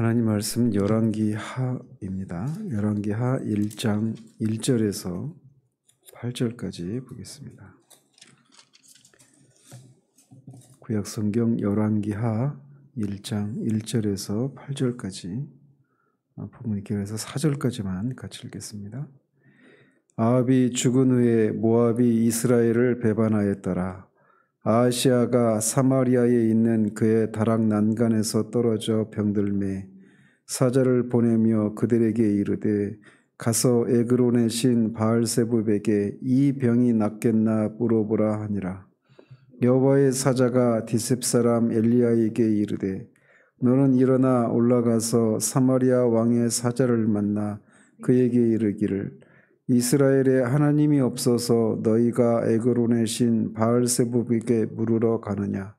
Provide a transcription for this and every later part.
하나님 말씀 열왕기하입니다. 열왕기하 1장 1절에서 8절까지 보겠습니다. 구약성경 열왕기하 1장 1절에서 8절까지 본문이 길어서 4절까지만 같이 읽겠습니다. 아합이 죽은 후에 모압이 이스라엘을 배반하였더라. 아하시아가 사마리아에 있는 그의 다락 난간에서 떨어져 병들매 사자를 보내며 그들에게 이르되 가서 에그론의 신 바알세붑에게 이 병이 낫겠나 물어보라 하니라. 여호와의 사자가 디셉 사람 엘리야에게 이르되 너는 일어나 올라가서 사마리아 왕의 사자를 만나 그에게 이르기를 이스라엘에 하나님이 없어서 너희가 에그론의 신 바알세붑에게 물으러 가느냐.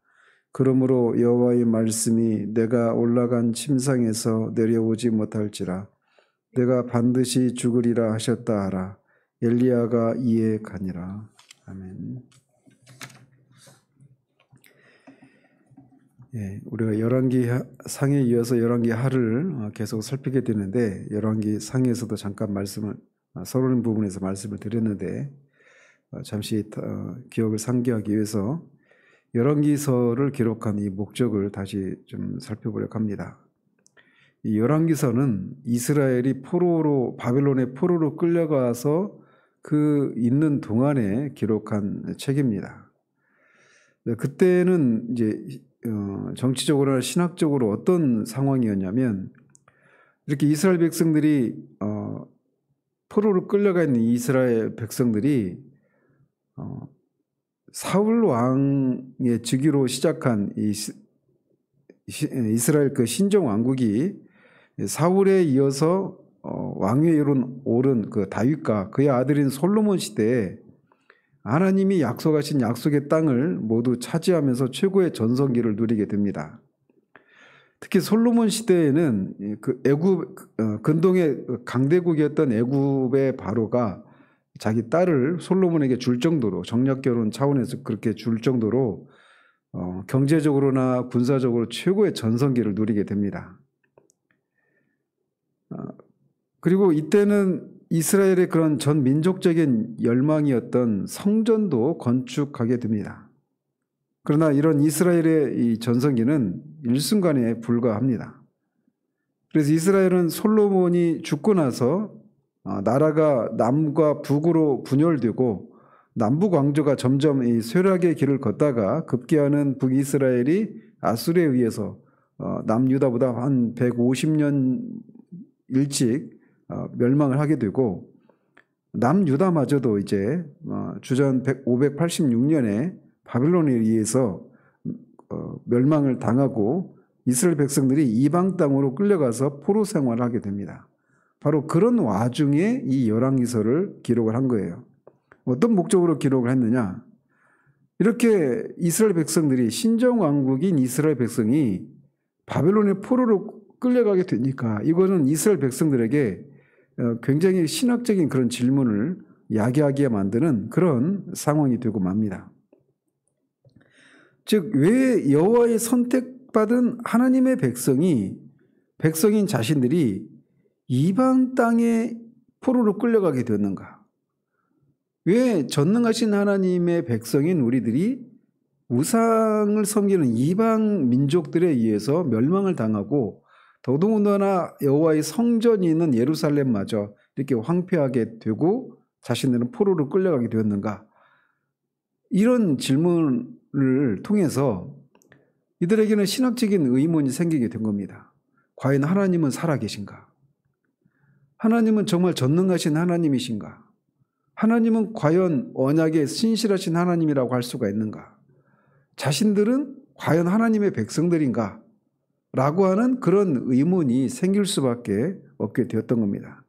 그러므로 여호와의 말씀이 내가 올라간 침상에서 내려오지 못할지라 내가 반드시 죽으리라 하셨다 하라. 엘리야가 이에 가니라. 아멘. 우리가 열왕기 상에 이어서 열왕기 하를 계속 살피게 되는데 열왕기 상에서도 잠깐 서론인 부분에서 말씀을 드렸는데 잠시 기억을 상기하기 위해서 열왕기서를 기록한 이 목적을 다시 좀 살펴보려고 합니다. 이 열왕기서는 이스라엘이 바벨론의 포로로 끌려가서 그 있는 동안에 기록한 책입니다. 그때는 이제 정치적으로나 신학적으로 어떤 상황이었냐면 이렇게 이스라엘 백성들이 포로로 끌려가 있는 이스라엘 백성들이 사울 왕의 즉위로 시작한 이스라엘 그 신정 왕국이 사울에 이어서 왕위에 오른 그 다윗과 그의 아들인 솔로몬 시대에 하나님이 약속하신 약속의 땅을 모두 차지하면서 최고의 전성기를 누리게 됩니다. 특히 솔로몬 시대에는 그 근동의 강대국이었던 애굽의 바로가 자기 딸을 솔로몬에게 줄 정도로 정략 결혼 차원에서 그렇게 줄 정도로 경제적으로나 군사적으로 최고의 전성기를 누리게 됩니다. 그리고 이때는 이스라엘의 그런 전 민족적인 열망이었던 성전도 건축하게 됩니다. 그러나 이런 이스라엘의 이 전성기는 일순간에 불과합니다. 그래서 이스라엘은 솔로몬이 죽고 나서 나라가 남과 북으로 분열되고 남북 왕조가 점점 이 쇠락의 길을 걷다가 급기야는 북이스라엘이 아수르에 의해서 남유다보다 한 150년 일찍 멸망을 하게 되고 남유다마저도 이제 주전 586년에 바벨론에 의해서 멸망을 당하고 이스라엘 백성들이 이방 땅으로 끌려가서 포로 생활을 하게 됩니다. 바로 그런 와중에 이 열왕기서를 기록을 한 거예요. 어떤 목적으로 기록을 했느냐? 이렇게 이스라엘 백성들이 신정왕국인 이스라엘 백성이 바벨론의 포로로 끌려가게 되니까 이거는 이스라엘 백성들에게 굉장히 신학적인 그런 질문을 야기하게 만드는 그런 상황이 되고 맙니다. 즉, 왜 여호와의 선택받은 하나님의 백성인 자신들이 이방 땅에 포로로 끌려가게 되었는가? 왜 전능하신 하나님의 백성인 우리들이 우상을 섬기는 이방 민족들에 의해서 멸망을 당하고 더더군다나 여호와의 성전이 있는 예루살렘마저 이렇게 황폐하게 되고 자신들은 포로로 끌려가게 되었는가? 이런 질문을 통해서 이들에게는 신학적인 의문이 생기게 된 겁니다. 과연 하나님은 살아계신가? 하나님은 정말 전능하신 하나님이신가? 하나님은 과연 언약에 신실하신 하나님이라고 할 수가 있는가? 자신들은 과연 하나님의 백성들인가? 라고 하는 그런 의문이 생길 수밖에 없게 되었던 겁니다.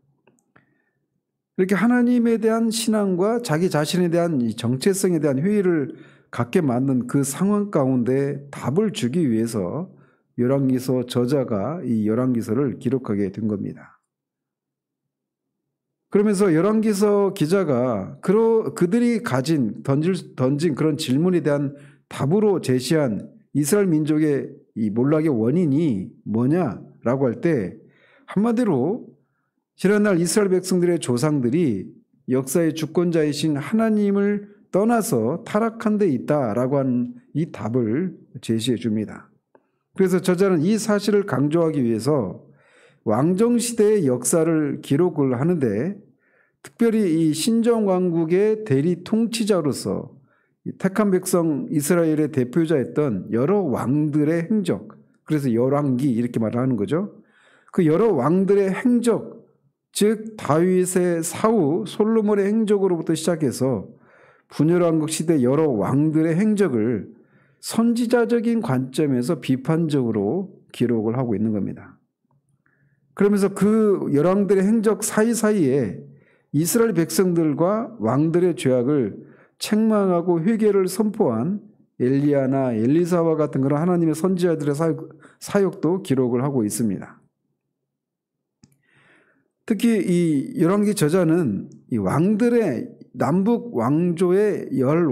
이렇게 하나님에 대한 신앙과 자기 자신에 대한 이 정체성에 대한 회의를 갖게 만든 그 상황 가운데 답을 주기 위해서 열왕기서 저자가 이 열왕기서를 기록하게 된 겁니다. 그러면서 열왕기서 기자가 그들이 던진 그런 질문에 대한 답으로 제시한 이스라엘 민족의 이 몰락의 원인이 뭐냐라고 할 때 한마디로 지난날 이스라엘 백성들의 조상들이 역사의 주권자이신 하나님을 떠나서 타락한 데 있다라고 하는 이 답을 제시해 줍니다. 그래서 저자는 이 사실을 강조하기 위해서 왕정시대의 역사를 기록을 하는데 특별히 이 신정왕국의 대리 통치자로서 택한 백성 이스라엘의 대표자였던 여러 왕들의 행적, 그래서 열왕기 이렇게 말하는 거죠. 그 여러 왕들의 행적, 즉 다윗의 사후 솔로몬의 행적으로부터 시작해서 분열왕국 시대 여러 왕들의 행적을 선지자적인 관점에서 비판적으로 기록을 하고 있는 겁니다. 그러면서 그 열왕들의 행적 사이사이에 이스라엘 백성들과 왕들의 죄악을 책망하고 회개를 선포한 엘리야나 엘리사와 같은 그런 하나님의 선지자들의 사역도 기록을 하고 있습니다. 특히 이 열왕기 저자는 이 왕들의 남북 왕조의 여러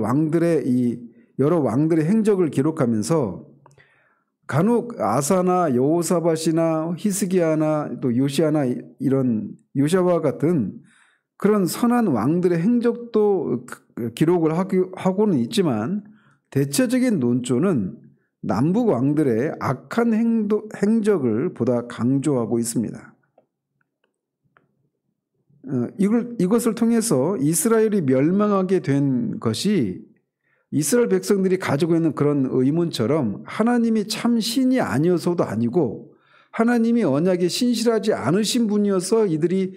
왕들의 행적을 기록하면서 간혹 아사나 여호사밧이나 히스기야나 또 요시아나 이런 요시아와 같은 그런 선한 왕들의 행적도 기록을 하고는 있지만 대체적인 논조는 남북 왕들의 악한 행적을 보다 강조하고 있습니다. 이것을 통해서 이스라엘이 멸망하게 된 것이 이스라엘 백성들이 가지고 있는 그런 의문처럼 하나님이 참 신이 아니어서도 아니고 하나님이 언약에 신실하지 않으신 분이어서 이들이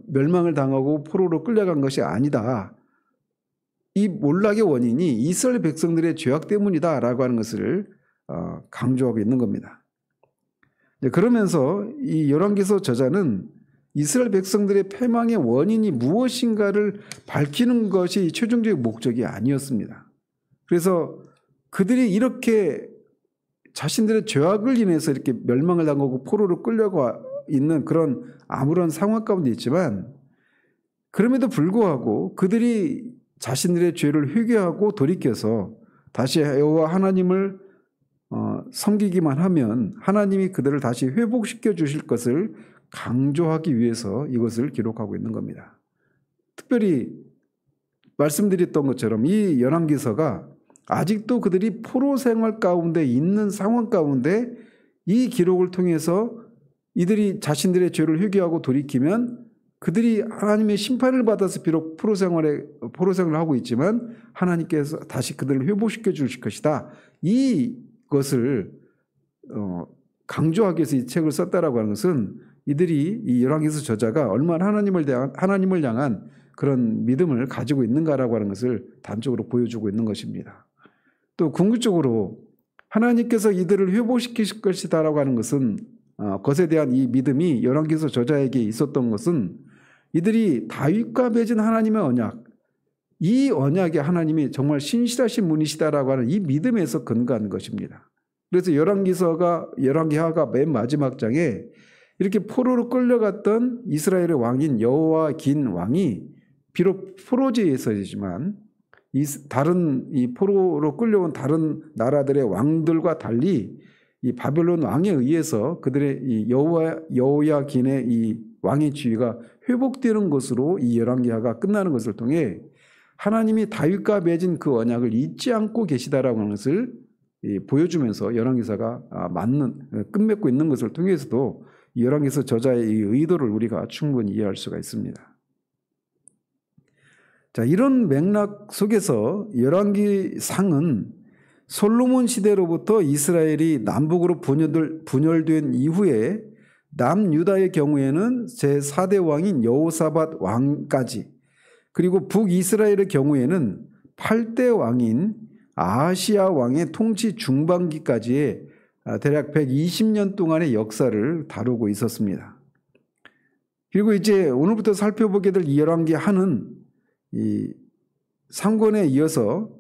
멸망을 당하고 포로로 끌려간 것이 아니다. 이 몰락의 원인이 이스라엘 백성들의 죄악 때문이다라고 하는 것을 강조하고 있는 겁니다. 그러면서 이 열왕기서 저자는 이스라엘 백성들의 패망의 원인이 무엇인가를 밝히는 것이 최종적인 목적이 아니었습니다. 그래서 그들이 이렇게 자신들의 죄악을 인해서 이렇게 멸망을 당하고 포로로 끌려가 있는 그런 아무런 상황 가운데 있지만 그럼에도 불구하고 그들이 자신들의 죄를 회개하고 돌이켜서 다시 여호와 하나님을 섬기기만 하면 하나님이 그들을 다시 회복시켜 주실 것을 강조하기 위해서 이것을 기록하고 있는 겁니다. 특별히 말씀드렸던 것처럼 이 열왕기서가 아직도 그들이 포로 생활 가운데 있는 상황 가운데 이 기록을 통해서 이들이 자신들의 죄를 회개하고 돌이키면 그들이 하나님의 심판을 받아서 비록 포로 생활을 하고 있지만 하나님께서 다시 그들을 회복시켜 주실 것이다. 이것을 강조하기 위해서 이 책을 썼다라고 하는 것은 이들이 이 열왕기서 저자가 얼마나 하나님을 향한 그런 믿음을 가지고 있는가라고 하는 것을 단적으로 보여주고 있는 것입니다. 또 궁극적으로 하나님께서 이들을 회복시키실 것이다라고 하는 것은 것에 대한 이 믿음이 열왕기서 저자에게 있었던 것은 이들이 다윗과 맺은 하나님의 언약, 이 언약에 하나님이 정말 신실하신 분이시다라고 하는 이 믿음에서 근거한 것입니다. 그래서 열왕기하가 맨 마지막 장에 이렇게 포로로 끌려갔던 이스라엘의 왕인 여호야긴 왕이 비록 포로지에서이지만 이 포로로 끌려온 다른 나라들의 왕들과 달리 이 바벨론 왕에 의해서 그들의 이 여호야긴의 이 왕의 지위가 회복되는 것으로 이 열왕기하가 끝나는 것을 통해 하나님이 다윗과 맺은 그 언약을 잊지 않고 계시다라고 하는 것을 보여주면서 열왕기사가 끝맺고 있는 것을 통해서도 열왕기서 저자의 이 의도를 우리가 충분히 이해할 수가 있습니다. 자, 이런 맥락 속에서 열왕기상은 솔로몬 시대로부터 이스라엘이 남북으로 분열된 이후에 남유다의 경우에는 제4대 왕인 여호사밧 왕까지, 그리고 북이스라엘의 경우에는 8대 왕인 아하시야 왕의 통치 중반기까지의 대략 120년 동안의 역사를 다루고 있었습니다. 그리고 이제 오늘부터 살펴보게 될 이 열왕기 하는 이 3권에 이어서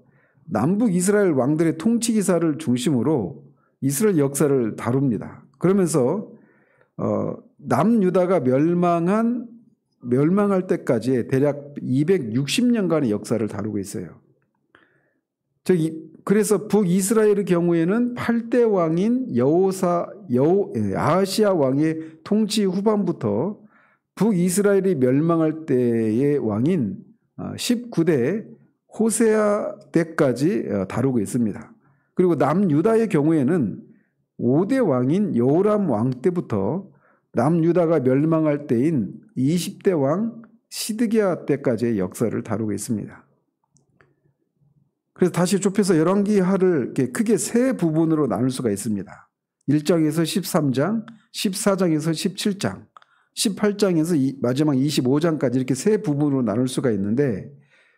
남북 이스라엘 왕들의 통치 기사를 중심으로 이스라엘 역사를 다룹니다. 그러면서 남유다가 멸망할 때까지 대략 260년간의 역사를 다루고 있어요. 그래서 북이스라엘의 경우에는 8대 왕인 아하시아 왕의 통치 후반부터 북이스라엘이 멸망할 때의 왕인 19대 호세아 때까지 다루고 있습니다. 그리고 남유다의 경우에는 5대 왕인 여호람 왕 때부터 남유다가 멸망할 때인 20대 왕 시드기야 때까지의 역사를 다루고 있습니다. 그래서 다시 좁혀서 열왕기하를 크게 세 부분으로 나눌 수가 있습니다. 1장에서 13장, 14장에서 17장, 18장에서 마지막 25장까지 이렇게 세 부분으로 나눌 수가 있는데,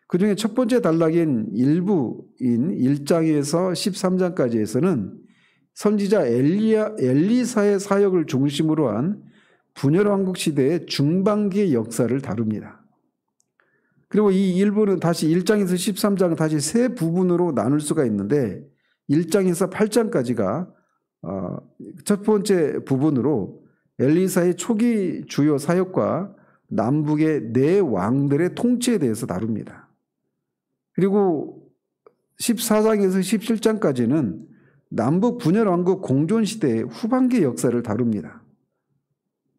그중에 첫 번째 단락인 일부인 1장에서 13장까지에서는 선지자 엘리사의 사역을 중심으로 한 분열왕국 시대의 중반기의 역사를 다룹니다. 그리고 이 일부는 다시 1장에서 13장은 다시 세 부분으로 나눌 수가 있는데, 1장에서 8장까지가 첫 번째 부분으로 엘리사의 초기 주요 사역과 남북의 네 왕들의 통치에 대해서 다룹니다. 그리고 14장에서 17장까지는 남북 분열왕국 공존 시대의 후반기 역사를 다룹니다.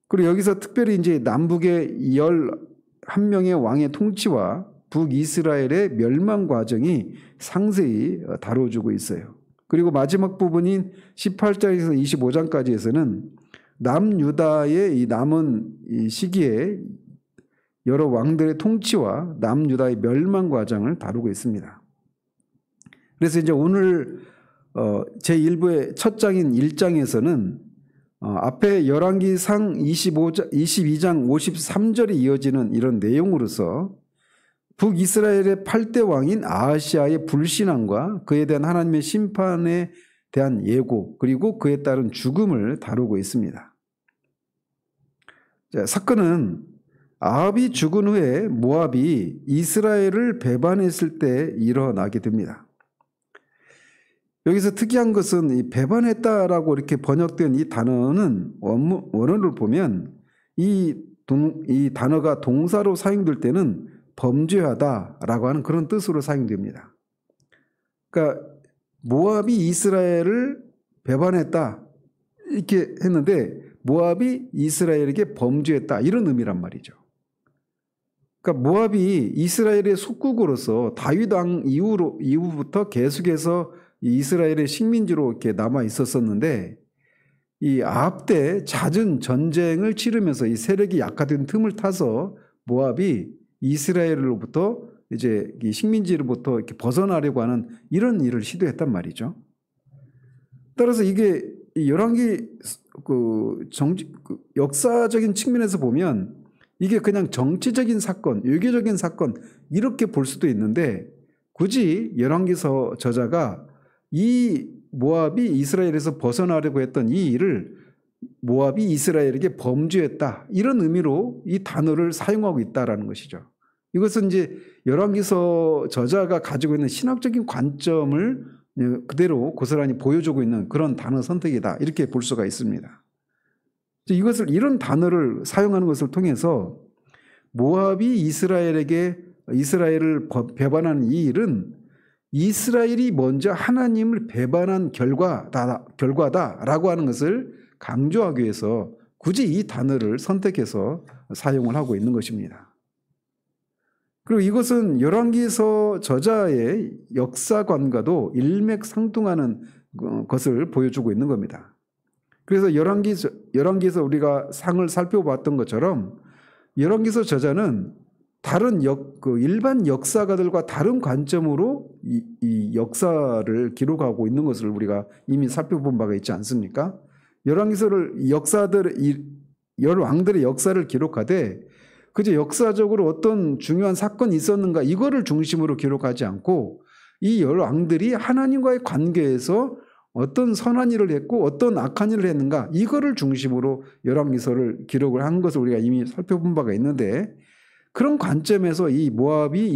그리고 여기서 특별히 이제 남북의 11명의 왕의 통치와 북이스라엘의 멸망 과정이 상세히 다뤄주고 있어요. 그리고 마지막 부분인 18장에서 25장까지에서는 남유다의 이 남은 이 시기에 여러 왕들의 통치와 남유다의 멸망 과정을 다루고 있습니다. 그래서 이제 오늘 제1부의 첫 장인 1장에서는 앞에 열왕기상 22장 53절이 이어지는 이런 내용으로서 북이스라엘의 8대 왕인 아하시아의 불신앙과 그에 대한 하나님의 심판에 대한 예고, 그리고 그에 따른 죽음을 다루고 있습니다. 자, 사건은 아합이 죽은 후에 모압이 이스라엘을 배반했을 때 일어나게 됩니다. 여기서 특이한 것은 이 배반했다라고 이렇게 번역된 이 단어는 원어를 보면 이 단어가 동사로 사용될 때는 범죄하다라고 하는 그런 뜻으로 사용됩니다. 그러니까 모압이 이스라엘을 배반했다 이렇게 했는데 모압이 이스라엘에게 범죄했다 이런 의미란 말이죠. 그러니까 모압이 이스라엘의 속국으로서 다윗 왕 이후부터 계속해서 이스라엘의 식민지로 이렇게 남아 있었었는데, 이 아합 때 잦은 전쟁을 치르면서 이 세력이 약화된 틈을 타서 모압이 이스라엘로부터 이제 이 식민지로부터 이렇게 벗어나려고 하는 이런 일을 시도했단 말이죠. 따라서 이게 열왕기 역사적인 측면에서 보면 이게 그냥 정치적인 사건, 외교적인 사건 이렇게 볼 수도 있는데, 굳이 열왕기서 저자가 이 모압이 이스라엘에서 벗어나려고 했던 이 일을 모압이 이스라엘에게 범죄했다 이런 의미로 이 단어를 사용하고 있다라는 것이죠. 이것은 이제 열왕기서 저자가 가지고 있는 신학적인 관점을 그대로 고스란히 보여주고 있는 그런 단어 선택이다 이렇게 볼 수가 있습니다. 이런 단어를 사용하는 것을 통해서 모압이 이스라엘을 배반하는 이 일은 이스라엘이 먼저 하나님을 배반한 결과다라고 하는 것을 강조하기 위해서 굳이 이 단어를 선택해서 사용을 하고 있는 것입니다. 그리고 이것은 열왕기서 저자의 역사관과도 일맥상통하는 것을 보여주고 있는 겁니다. 그래서 열왕기에서 우리가 상을 살펴봤던 것처럼 열왕기서 저자는 다른 일반 역사가들과 다른 관점으로 이 역사를 기록하고 있는 것을 우리가 이미 살펴본 바가 있지 않습니까? 열왕기서를 열왕들의 역사를 기록하되 그저 역사적으로 어떤 중요한 사건이 있었는가 이거를 중심으로 기록하지 않고 이 열왕들이 하나님과의 관계에서 어떤 선한 일을 했고 어떤 악한 일을 했는가 이거를 중심으로 열왕기서를 기록을 한 것을 우리가 이미 살펴본 바가 있는데, 그런 관점에서 이 모압이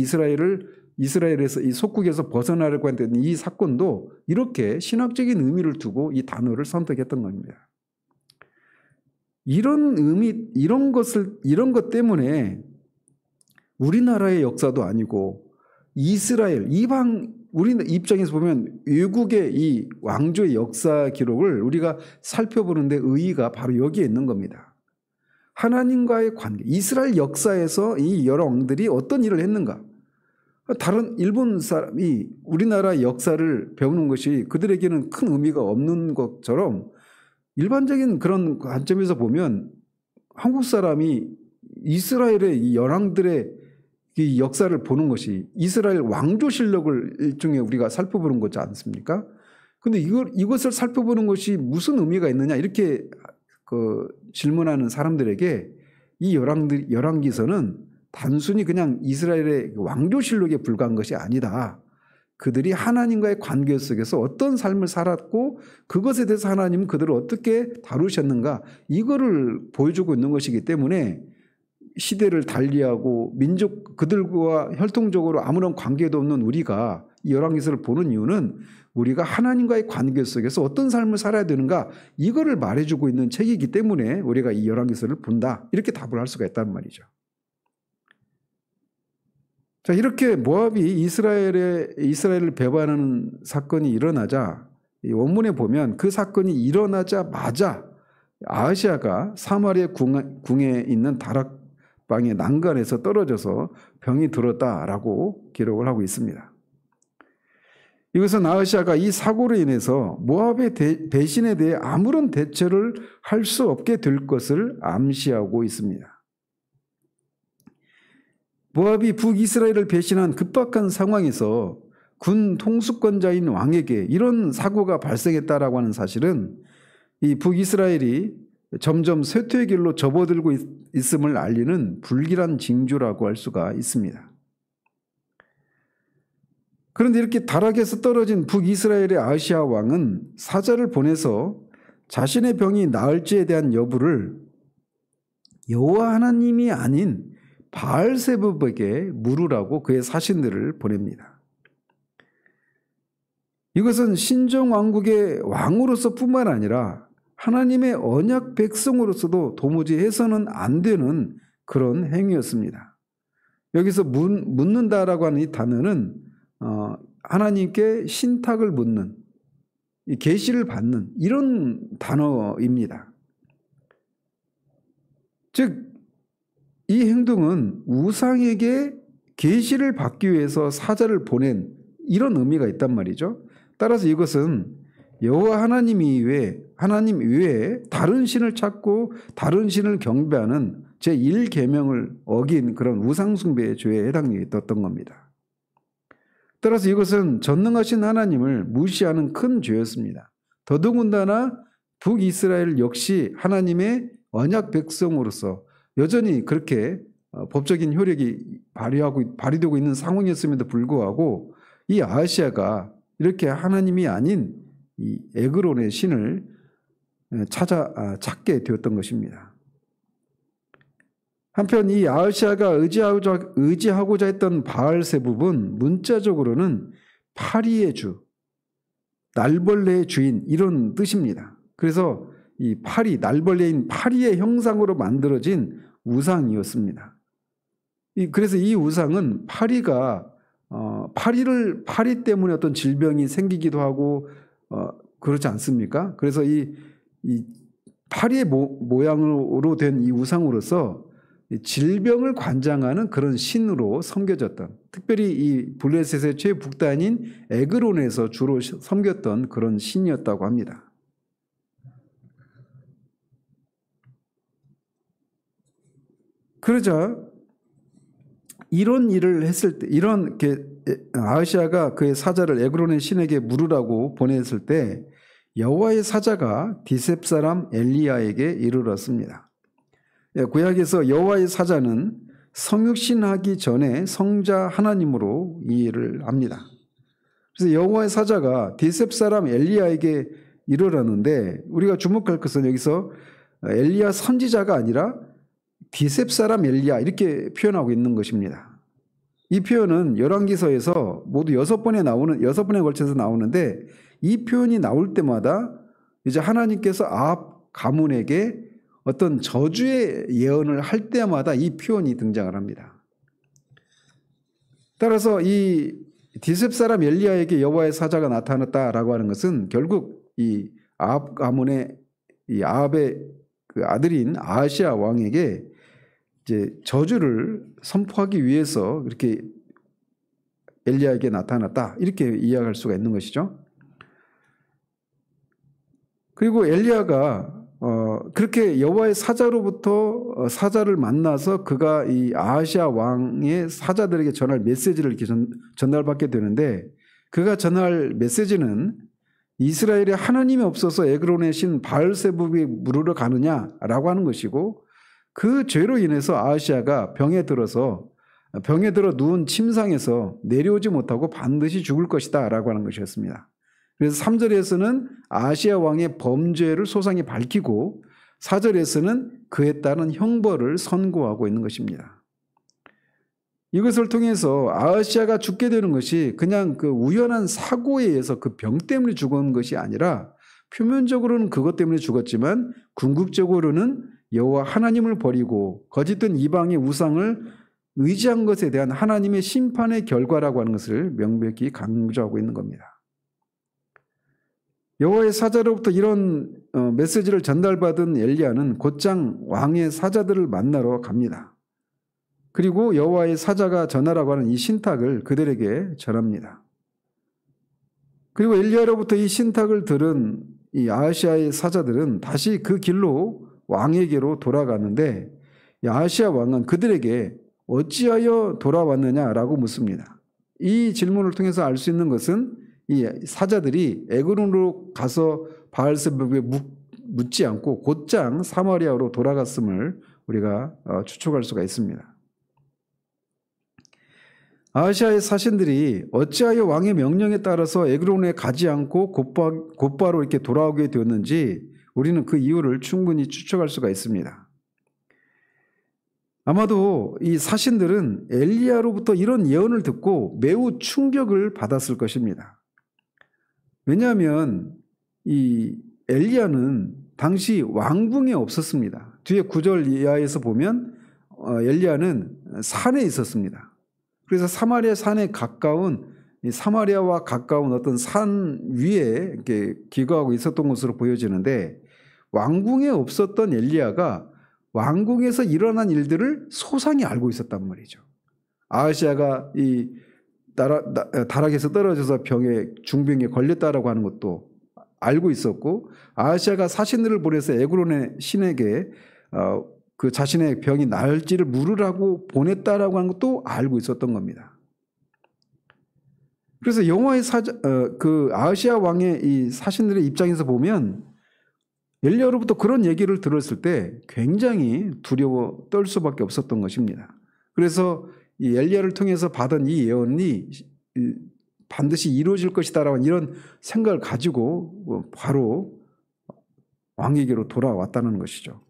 이스라엘에서 이 속국에서 벗어나려고 했던 이 사건도 이렇게 신학적인 의미를 두고 이 단어를 선택했던 겁니다. 이런 것 때문에 우리나라의 역사도 아니고 이스라엘, 이방 우리 입장에서 보면 외국의 이 왕조의 역사 기록을 우리가 살펴보는데 의의가 바로 여기에 있는 겁니다. 하나님과의 관계, 이스라엘 역사에서 이 여러 왕들이 어떤 일을 했는가. 다른 일본 사람이 우리나라 역사를 배우는 것이 그들에게는 큰 의미가 없는 것처럼 일반적인 그런 관점에서 보면 한국 사람이 이스라엘의 이 열왕들의 이 역사를 보는 것이 이스라엘 왕조 실력을 일종의 우리가 살펴보는 거지 않습니까? 근데 이것을 살펴보는 것이 무슨 의미가 있느냐 이렇게 질문하는 사람들에게 이 열왕기서는 단순히 그냥 이스라엘의 왕조 실력에 불과한 것이 아니다. 그들이 하나님과의 관계 속에서 어떤 삶을 살았고 그것에 대해서 하나님은 그들을 어떻게 다루셨는가 이거를 보여주고 있는 것이기 때문에 시대를 달리하고 그들과 혈통적으로 아무런 관계도 없는 우리가 이 열왕기서를 보는 이유는 우리가 하나님과의 관계 속에서 어떤 삶을 살아야 되는가 이거를 말해주고 있는 책이기 때문에 우리가 이 열왕기서를 본다 이렇게 답을 할 수가 있다는 말이죠. 자, 이렇게 모압이 이스라엘을 배반하는 사건이 일어나자 이 원문에 보면 그 사건이 일어나자마자 아하시아가 사마리아 궁에 있는 다락방의 난간에서 떨어져서 병이 들었다라고 기록을 하고 있습니다. 이것은 아하시아가 이 사고로 인해서 모압의 배신에 대해 아무런 대처를 할 수 없게 될 것을 암시하고 있습니다. 모압이 북이스라엘을 배신한 급박한 상황에서 군 통수권자인 왕에게 이런 사고가 발생했다라고 하는 사실은 이 북이스라엘이 점점 쇠퇴의 길로 접어들고 있음을 알리는 불길한 징조라고 할 수가 있습니다. 그런데 이렇게 다락에서 떨어진 북이스라엘의 아하시아 왕은 사자를 보내서 자신의 병이 나을지에 대한 여부를 여호와 하나님이 아닌 바알세붑에게 물으라고 그의 사신들을 보냅니다. 이것은 신정왕국의 왕으로서 뿐만 아니라 하나님의 언약 백성으로서도 도무지 해서는 안 되는 그런 행위였습니다. 여기서 묻는다라고 하는 이 단어는 하나님께 신탁을 묻는, 계시를 받는 이런 단어입니다. 즉 이 행동은 우상에게 계시를 받기 위해서 사자를 보낸 이런 의미가 있단 말이죠. 따라서 이것은 여호와 하나님 이외에 다른 신을 찾고 다른 신을 경배하는 제1계명을 어긴 그런 우상숭배의 죄에 해당이 됐던 겁니다. 따라서 이것은 전능하신 하나님을 무시하는 큰 죄였습니다. 더더군다나 북이스라엘 역시 하나님의 언약 백성으로서 여전히 그렇게 법적인 효력이 발휘되고 있는 상황이었음에도 불구하고 이 아하시아가 이렇게 하나님이 아닌 이 에그론의 신을 찾게 되었던 것입니다. 한편 이 아하시아가 의지하고자 했던 바알세붑은 문자적으로는 파리의 주, 날벌레의 주인 이런 뜻입니다. 그래서 이 날벌레인 파리의 형상으로 만들어진 우상이었습니다. 그래서 이 우상은 파리 때문에 어떤 질병이 생기기도 하고 그렇지 않습니까? 그래서 이 파리의 모양으로 된 이 우상으로서 질병을 관장하는 그런 신으로 섬겨졌던, 특별히 이 블레셋의 최북단인 에그론에서 주로 섬겼던 그런 신이었다고 합니다. 그러자 이런 일을 했을 때, 아하시아가 그의 사자를 에그론의 신에게 물으라고 보냈을 때 여호와의 사자가 디셉 사람 엘리야에게 이르렀습니다. 구약에서 여호와의 사자는 성육신하기 전에 성자 하나님으로 이해를 합니다. 그래서 여호와의 사자가 디셉 사람 엘리야에게 이르렀는데 우리가 주목할 것은 여기서 엘리야 선지자가 아니라 디셉 사람 엘리야 이렇게 표현하고 있는 것입니다. 이 표현은 열왕기서에서 모두 6번에 걸쳐서 나오는데 이 표현이 나올 때마다 이제 하나님께서 아합 가문에게 어떤 저주의 예언을 할 때마다 이 표현이 등장을 합니다. 따라서 이 디셉 사람 엘리야에게 여호와의 사자가 나타났다라고 하는 것은 결국 이 아합 가문의 이 아합의 그 아들인 아하시아 왕에게 이제 저주를 선포하기 위해서 이렇게 엘리야에게 나타났다 이렇게 이해할 수가 있는 것이죠. 그리고 엘리야가 그렇게 여호와의 사자로부터 사자를 만나서 그가 이 아하시아 왕의 사자들에게 전할 메시지를 이렇게 전달받게 되는데 그가 전할 메시지는 이스라엘에 하나님이 없어서 에그론의 신 바알세불에 물으러 가느냐라고 하는 것이고 그 죄로 인해서 아하시아가 병에 들어 누운 침상에서 내려오지 못하고 반드시 죽을 것이다 라고 하는 것이었습니다. 그래서 3절에서는 아하시아 왕의 범죄를 소상히 밝히고 4절에서는 그에 따른 형벌을 선고하고 있는 것입니다. 이것을 통해서 아하시아가 죽게 되는 것이 그냥 그 우연한 사고에 의해서 그 병 때문에 죽은 것이 아니라 표면적으로는 그것 때문에 죽었지만 궁극적으로는 여호와 하나님을 버리고 거짓된 이방의 우상을 의지한 것에 대한 하나님의 심판의 결과라고 하는 것을 명백히 강조하고 있는 겁니다. 여호와의 사자로부터 이런 메시지를 전달받은 엘리야는 곧장 왕의 사자들을 만나러 갑니다. 그리고 여호와의 사자가 전하라고 하는 이 신탁을 그들에게 전합니다. 그리고 엘리야로부터 이 신탁을 들은 이 아하시아의 사자들은 다시 그 길로 왕에게로 돌아갔는데 아하시아 왕은 그들에게 어찌하여 돌아왔느냐라고 묻습니다. 이 질문을 통해서 알 수 있는 것은 이 사자들이 에그론으로 가서 바알세불에 묻지 않고 곧장 사마리아로 돌아갔음을 우리가 추측할 수가 있습니다. 아하시아의 사신들이 어찌하여 왕의 명령에 따라서 에그론에 가지 않고 곧바로 이렇게 돌아오게 되었는지 우리는 그 이유를 충분히 추측할 수가 있습니다. 아마도 이 사신들은 엘리야로부터 이런 예언을 듣고 매우 충격을 받았을 것입니다. 왜냐하면 이 엘리야는 당시 왕궁에 없었습니다. 뒤에 9절 이하에서 보면 엘리야는 산에 있었습니다. 그래서 사마리아 산에 가까운 사마리아와 가까운 어떤 산 위에 이렇게 기거하고 있었던 것으로 보여지는데 왕궁에 없었던 엘리야가 왕궁에서 일어난 일들을 소상히 알고 있었단 말이죠. 아하시아가 이 다락에서 떨어져서 중병에 걸렸다라고 하는 것도 알고 있었고 아하시아가 사신들을 보내서 에그론의 신에게 그 자신의 병이 나을지를 물으라고 보냈다라고 하는 것도 알고 있었던 겁니다. 그래서 여호와의 그 아하시아 왕의 이 사신들의 입장에서 보면 엘리야로부터 그런 얘기를 들었을 때 굉장히 두려워 떨 수밖에 없었던 것입니다. 그래서 이 엘리야를 통해서 받은 이 예언이 반드시 이루어질 것이다라는 이런 생각을 가지고 바로 왕에게로 돌아왔다는 것이죠.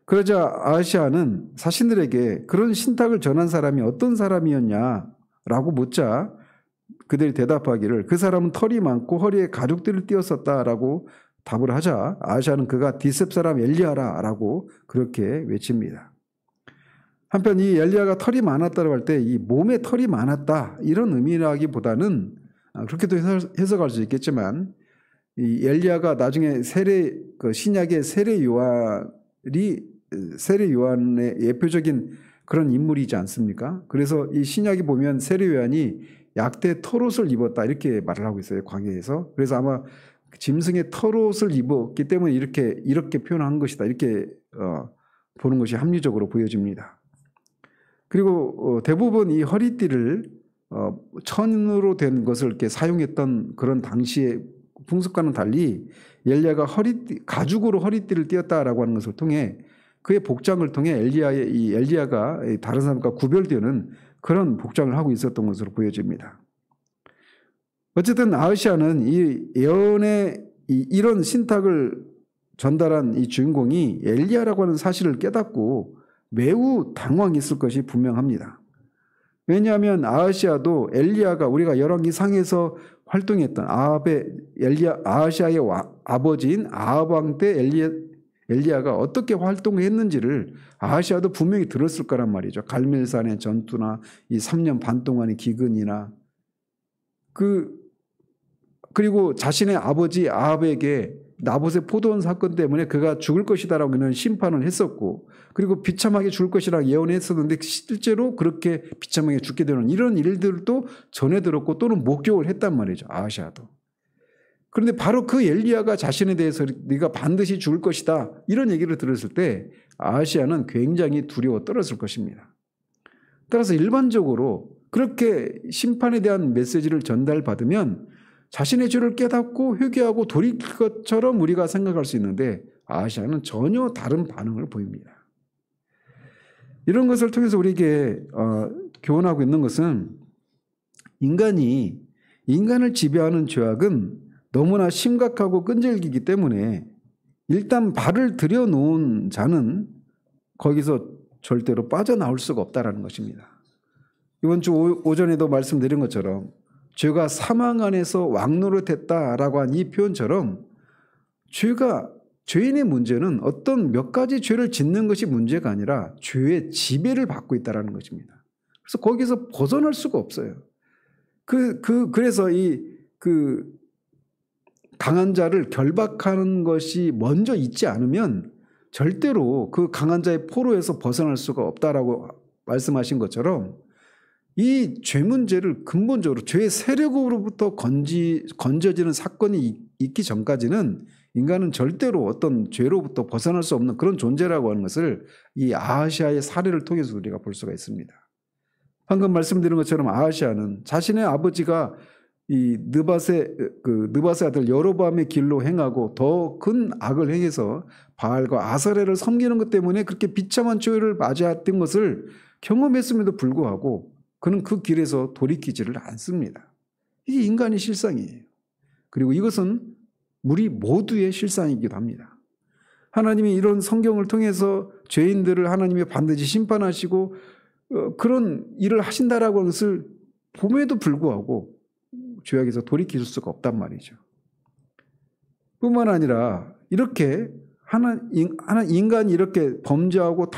그러자 아하시아는 사신들에게 그런 신탁을 전한 사람이 어떤 사람이었냐라고 묻자 그들이 대답하기를 그 사람은 털이 많고 허리에 가죽들을 띄었었다라고 답을 하자 아하시아는 그가 디셉 사람 엘리야라라고 그렇게 외칩니다. 한편 이 엘리야가 털이 많았다고 할 때 이 몸에 털이 많았다 이런 의미라기보다는 그렇게도 해석할 수 있겠지만 이 엘리야가 나중에 신약의 세례 요한의 예표적인 그런 인물이지 않습니까? 그래서 이 신약에 보면 세례 요한이 약대 털옷을 입었다 이렇게 말을 하고 있어요. 광야에서. 그래서 아마 짐승의 털옷을 입었기 때문에 이렇게 표현한 것이다 이렇게 보는 것이 합리적으로 보여집니다. 그리고 대부분 이 허리띠를 천으로 된 것을 이렇게 사용했던 그런 당시의 풍습과는 달리 엘리야가 가죽으로 허리띠를 띄었다라고 하는 것을 통해 그의 복장을 통해 엘리야가 다른 사람과 구별되는 그런 복장을 하고 있었던 것으로 보여집니다. 어쨌든 아하시아는 이 예언의 이런 신탁을 전달한 이 주인공이 엘리야라고 하는 사실을 깨닫고 매우 당황했을 것이 분명합니다. 왜냐하면 아하시아도 엘리야가 우리가 열왕기상에서 활동했던 아하시아의 아버지인 아합 왕 때 엘리야가 어떻게 활동을 했는지를 아하시아도 분명히 들었을 거란 말이죠. 갈멜산의 전투나 이 3년 반 동안의 기근이나 그리고 자신의 아버지 아합에게 나봇의 포도원 사건 때문에 그가 죽을 것이다라고 하는 심판을 했었고, 그리고 비참하게 죽을 것이라고 예언했었는데 실제로 그렇게 비참하게 죽게 되는 이런 일들도 전해 들었고 또는 목격을 했단 말이죠. 아하시아도. 그런데 바로 그 엘리야가 자신에 대해서 네가 반드시 죽을 것이다 이런 얘기를 들었을 때 아하시아는 굉장히 두려워 떨었을 것입니다. 따라서 일반적으로 그렇게 심판에 대한 메시지를 전달받으면 자신의 죄를 깨닫고 회개하고 돌이킬 것처럼 우리가 생각할 수 있는데 아하시아는 전혀 다른 반응을 보입니다. 이런 것을 통해서 우리에게 교훈하고 있는 것은 인간을 지배하는 죄악은 너무나 심각하고 끈질기기 때문에 일단 발을 들여놓은 자는 거기서 절대로 빠져나올 수가 없다는 것입니다. 이번 주 오전에도 말씀드린 것처럼 죄가 사망 안에서 왕노릇했다라고 한 이 표현처럼 죄인의 문제는 어떤 몇 가지 죄를 짓는 것이 문제가 아니라 죄의 지배를 받고 있다는 것입니다. 그래서 거기서 벗어날 수가 없어요. 그래서 강한 자를 결박하는 것이 먼저 있지 않으면 절대로 그 강한 자의 포로에서 벗어날 수가 없다라고 말씀하신 것처럼 이 죄 문제를 근본적으로 죄의 세력으로부터 건져지는 사건이 있기 전까지는 인간은 절대로 어떤 죄로부터 벗어날 수 없는 그런 존재라고 하는 것을 이 아하시아의 사례를 통해서 우리가 볼 수가 있습니다. 방금 말씀드린 것처럼 아하시아는 자신의 아버지가 이 느밧의 아들 여로보암의 길로 행하고 더 큰 악을 행해서 바알과 아사레를 섬기는 것 때문에 그렇게 비참한 죄를 맞이했던 것을 경험했음에도 불구하고 그는 그 길에서 돌이키지를 않습니다. 이게 인간의 실상이에요. 그리고 이것은 우리 모두의 실상이기도 합니다. 하나님이 이런 성경을 통해서 죄인들을 하나님이 반드시 심판하시고 그런 일을 하신다라고 하는 것을 봄에도 불구하고 죄악에서 돌이킬 수가 없단 말이죠. 뿐만 아니라 이렇게 인간이 이렇게 범죄하고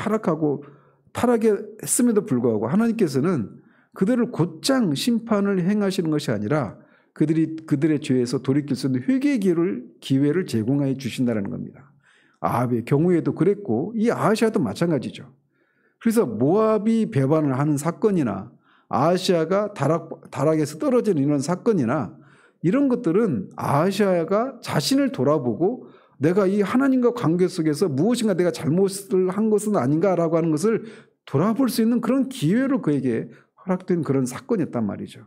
타락했음에도 불구하고 하나님께서는 그들을 곧장 심판을 행하시는 것이 아니라 그들의 죄에서 돌이킬 수 있는 회개의 기회를 제공해 주신다는 겁니다. 아합의 경우에도 그랬고 이 아하시아도 마찬가지죠. 그래서 모압이 배반을 하는 사건이나 아하시아가 타락에서 떨어지는 이런 사건이나 이런 것들은 아하시아가 자신을 돌아보고 내가 이 하나님과 관계 속에서 무엇인가 내가 잘못을 한 것은 아닌가라고 하는 것을 돌아볼 수 있는 그런 기회로 그에게 허락된 그런 사건이었단 말이죠.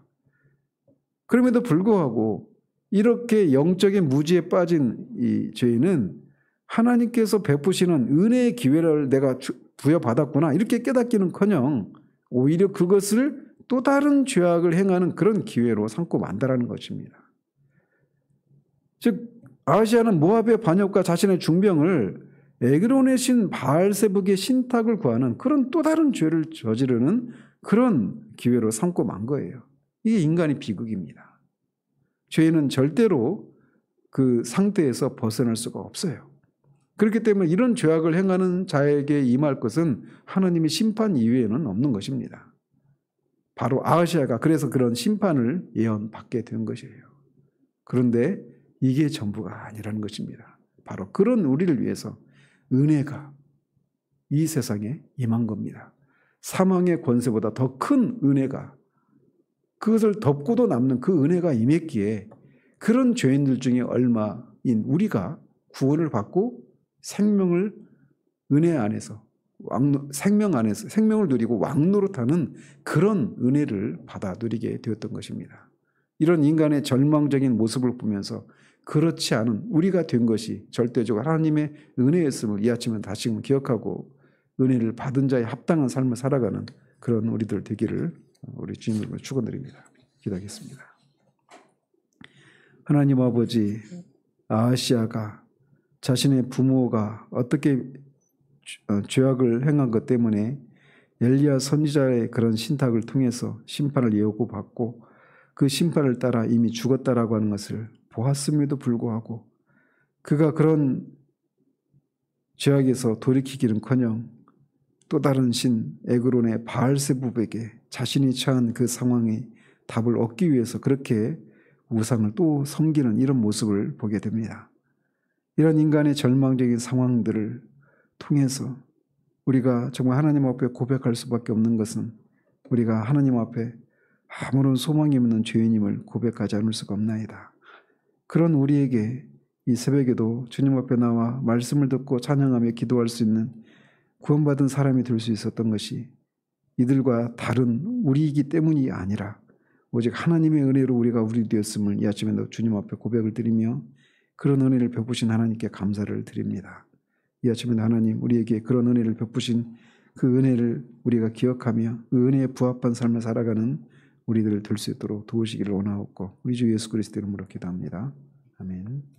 그럼에도 불구하고 이렇게 영적인 무지에 빠진 이 죄인은 하나님께서 베푸시는 은혜의 기회를 내가 부여받았구나 이렇게 깨닫기는커녕 오히려 그것을 또 다른 죄악을 행하는 그런 기회로 삼고 만다라는 것입니다. 즉 아하시아는 모압의 반역과 자신의 중병을 에그론의 신 바알세북의 신탁을 구하는 그런 또 다른 죄를 저지르는 그런 기회로 삼고 만 거예요. 이게 인간의 비극입니다. 죄인은 절대로 그 상태에서 벗어날 수가 없어요. 그렇기 때문에 이런 죄악을 행하는 자에게 임할 것은 하나님의 심판 이외에는 없는 것입니다. 바로 아하시아가 그래서 그런 심판을 예언받게 된 것이에요. 그런데 이게 전부가 아니라는 것입니다. 바로 그런 우리를 위해서 은혜가 이 세상에 임한 겁니다. 사망의 권세보다 더 큰 은혜가 그것을 덮고도 남는 그 은혜가 임했기에 그런 죄인들 중에 얼마인 우리가 구원을 받고 생명을 은혜 안에서 생명을 누리고 왕노릇하는 그런 은혜를 받아 누리게 되었던 것입니다. 이런 인간의 절망적인 모습을 보면서 그렇지 않은 우리가 된 것이 절대적으로 하나님의 은혜였음을 이 아침에 다시금 기억하고 은혜를 받은 자의 합당한 삶을 살아가는 그런 우리들 되기를 우리 주님으로 축원드립니다. 기도하겠습니다. 하나님 아버지, 아하시아가 자신의 부모가 어떻게 죄악을 행한 것 때문에 엘리야 선지자의 그런 신탁을 통해서 심판을 예고받고 그 심판을 따라 이미 죽었다라고 하는 것을 보았음에도 불구하고 그가 그런 죄악에서 돌이키기는커녕 또 다른 신 에그론의 바알세붑에게 자신이 처한 그 상황이 답을 얻기 위해서 그렇게 우상을 또 섬기는 이런 모습을 보게 됩니다. 이런 인간의 절망적인 상황들을 통해서 우리가 정말 하나님 앞에 고백할 수밖에 없는 것은 우리가 하나님 앞에 아무런 소망이 없는 죄인임을 고백하지 않을 수가 없나이다. 그런 우리에게 이 새벽에도 주님 앞에 나와 말씀을 듣고 찬양하며 기도할 수 있는 구원받은 사람이 될 수 있었던 것이 이들과 다른 우리이기 때문이 아니라 오직 하나님의 은혜로 우리가 우리 되었음을 이 아침에도 주님 앞에 고백을 드리며 그런 은혜를 베푸신 하나님께 감사를 드립니다. 이 아침에도 하나님 우리에게 그런 은혜를 베푸신 그 은혜를 우리가 기억하며 그 은혜에 부합한 삶을 살아가는 우리들 될 수 있도록 도우시기를 원하옵고 우리 주 예수 그리스도 이름으로 기도합니다. 아멘.